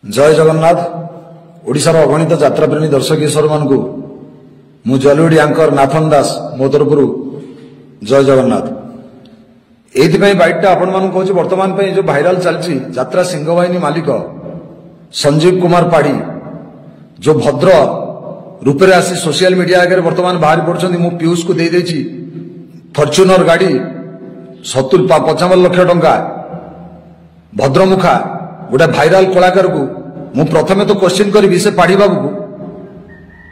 जय जगन्नाथ। ओडिशार अगणित यात्राप्रेमी दर्शक ईश्वर मानू मु जलिउड एंकर नाथन दास मो तरफ जय जगन्नाथ। एथिपाई बाइटटा आपण मानू कहूँ वर्तमान जो भाइराल चलती यात्रा सिंहवाहिनी मालिक संजीव कुमार पाढ़ी जो भद्र रूपे आसी सोशल मीडिया आगे वर्तमान बाहर पड़छन मु पीयूष को दे देछि फॉर्च्यूनर गाड़ी 55 लाख टंका भद्रमुखा गोटे भाइराल कलाकार को मु प्रथमे तो क्वेश्चन करी से पाढ़ी बाबू को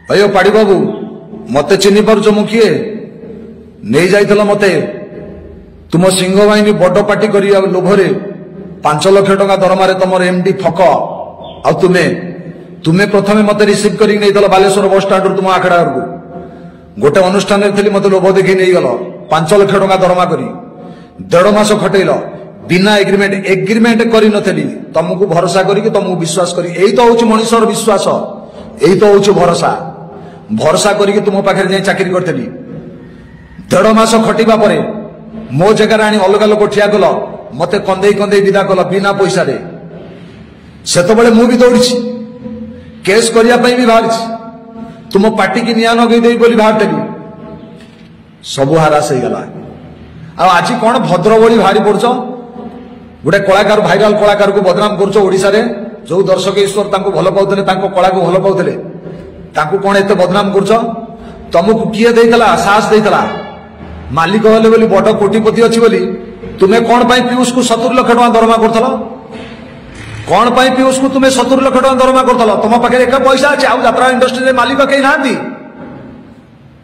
भाई पाढ़ी बाबू मत चिन्ह पार्छ मु किए नहीं जाइल मते तुम सिंहवाहिनी बड़ पार्टी कर लोभरे 5 लाख टंका दरमारे तुम एमडी फक आ तुम्हें प्रथमे मत रिसीव कर बालेश्वर बस स्टाण्ड तुम आखड़ा को गोटे अनुष्ठान मत लोभ देखी नहीं गल 5 लाख टंका दरमा करी 1.5 मास खटेल बिना एग्रीमेंट करी नथली तुमको भरोसा करी तुमको विश्वास करी यही तो हूँ मनुष्यर विश्वास यही तो हूँ भरोसा भरोसा करी तुम पाखे जाए चाकरी करी 1.5 मास खटिबा परे मो जगह आनी अलग लोक ठिया कल मत कंदे कंदे विदा कल बिना पैसा रे सेतबेले मु भी दौड़ी केस करने भी बाहरी तुम पार्टी की निया नगई बोली बाहर सब हारास हो गला। आज कौन भद्र भली बाहरी पड़छ गोटे कलाकार भाइराल कलाकार को बदनाम कर ओडिशा रे जो दर्शक ईश्वर भल पाते कला को भल पाते कौन एत बदनाम कर तुमको किए देला साहस देला मालिक हेले बोली बड़ कोटिपति अच्छी बोली तुम्हें कौन पाई पीयूष को 70 लाख टका दरमा करथल कौन पाई पीयूष को तुम्हें 70 लाख टका दरमा करथल तुम पाखे एक पैसा अच्छे आउ यात्रा इंडस्ट्री मालिक कहीं ना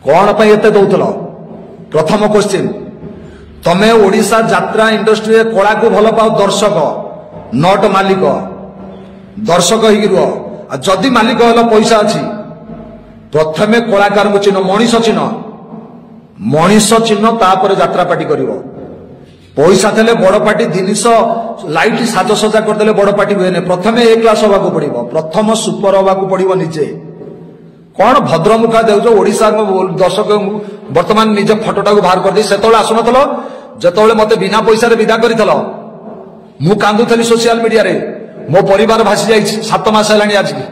कौन पाई एते दउथल। प्रथम क्वेश्चन तमे ओडिशा यात्रा इंडस्ट्री कला को भल पाओ दर्शक नट मालिक दर्शक हो जदि मालिक हल पैसा अच्छी प्रथमे कलाकार को चिन्ह मनीष चिन्ह तापर यात्रा पार्टी कर पैसा थे बड़ पार्टी जिनिस लाइट साजसजा करदे बड़ पार्टी हुए प्रथमे ए क्लास होगा पड़ो प्रथम सुपर होगा पड़ो निजे कौन भद्रमुखा देउछ ओडिशा दर्शक वर्तमान निज फटोटा को बाहर कर दी से आसुन जो मत बिना पैसा विदा कर मु कांदुली सोशल मीडिया रे मो परिवार भासी जाइए 7 मास है आज की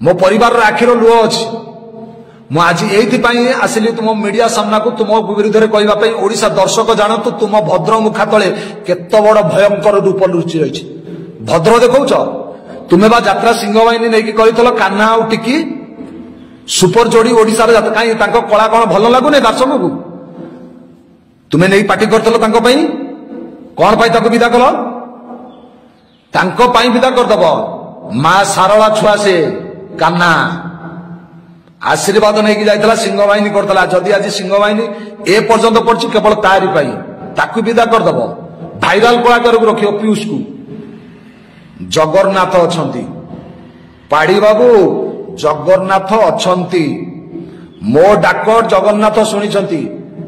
मो परिवार आखिर लुह अच्छी मुझे यही आसिली तुम मीडिया सामना को तुम विरुद्ध में कहवाई ओडिशा दर्शक जानतु तुम भद्रमुखा तले केते बड़ भयंकर रूप लुचि रही भद्र देखौच तुम्हें बा यात्रा सिंहवाहिनी नहीं कर कान्हा आ टिकी सुपर जोड़ी ओडिशा कहीं कला कौन भल लगुनि दर्शक को तुम्हें नहीं पार्टी कर कौन पाई विदा कल विदा करदब माँ सारला छुआ से कान्हा आशीर्वाद नहीं जाइला सिंहवाहिनी करता जदि आज सिंहवाहिनी ए पर्यंत पड़ी केवल तारी ताकू विदा करदब भाइराल कलाकार को रख पीयूष को जगन्नाथ अच्छा पाड़ी बाबू जगन्नाथ अच्छा मो डाक जगन्नाथ शुणी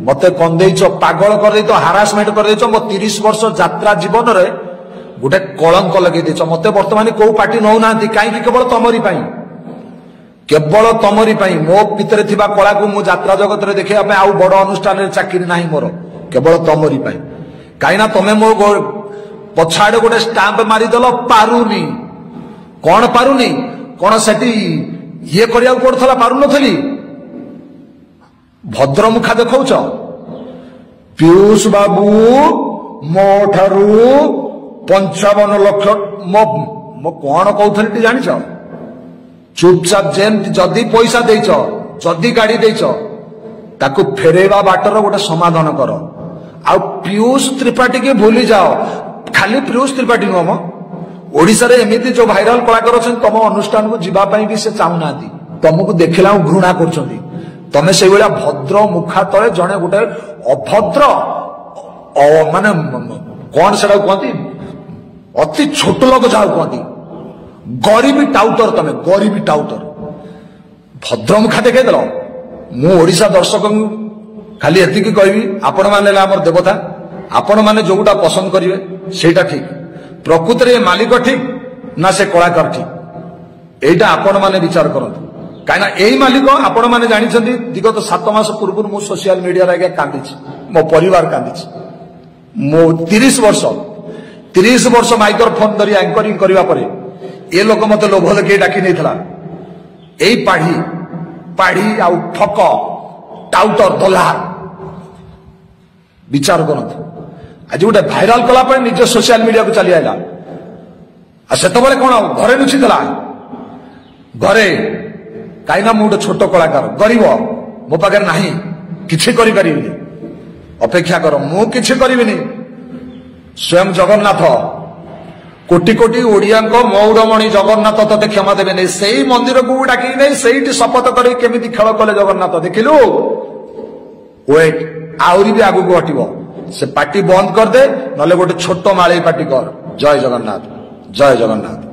मत कंदे पागल कर हारासमेंट कर मो 30 वर्ष यात्रा जीवन रे गोटे कलंक लगे मत वर्तमान कौ पार्टी नौना कहीं केवल तमरी केवल तमरी मो भितर थिबा कला को मु यात्रा जगत रे देखिया आउ बड़ अनुष्ठान रे चाकरी नाही मोर केवल तमरी कहीं तमे मो पछाड़े गोटे स्टाम्प मारिदेल पारुनी कौन पारुनी कौन सेठी ये करिया पड़थला पारु नथली भद्रमुखा देखौछ पीयूष बाबू मो ठारू 55 लाख मो कौन कहथली जानिछ चुपचाप जेमती जदि पैसा देच जदि गाड़ी देच ताकू फेरेवा बाटर गोटे समाधान कर आ पीयूष त्रिपाठी के भूली जाओ खाली पीयूष त्रिपाठी नुह ओडिशा रे एमिति जो भाइराल कलाकार अच्छा तुम अनुष्ठान को जीवाई भी से चाहूना तुमको देखला घृणा कर तमें से भद्र मुखा तले जड़े गोटे अभद्र माने कौन से कहती अति छोट लोक जहाँ कहती गरीबी टाउटर तमें गरीबी टाउटर भद्रमुखा देखई देल मु ओडिशा दर्शक खाली एतिकी कहबी आपण माने आमर देवता आपण माने जोटा पसंद करिवे सेटा ठीक प्रकृति रे मालिक ठीक ना से कलाकार ठीक एटा आपण माने विचार करत काइना एई मालिक आपण माने जानि छथि विगत 7 मास पूर्व मु सोशल मीडिया रे कांदी मो परिवार कांदी मो 30 वर्ष माइक्रोफोन धरी एंकरिंग करबा परे ए लोक मत लोभ देखिए डाकी नहीं यही पाढ़ी पाढ़ी आउ ठक टाउटर दलार विचार करते आज गोटे भाइराल कला निज सोशल मीडिया को चली आईला से कौन घरे लुचिला घरे कहीं मु गोटे छोट कलाकार गरीब मो पाखे ना किसी करी अपेक्षा कर मु किसी करी स्वयं जगन्नाथ कोटि कोटि ओडिया मौरमणि जगन्नाथ तते क्षमा देवे नहीं से मंदिर को डाक नहीं से शपथ कर केमी खेल कले जगन्नाथ देखिलु वेट आहरी भी आगू को हटो से पार्टी बंद कर दे ना गोटे छोट माली पार्टी कर जय जगन्नाथ जय जगन्नाथ।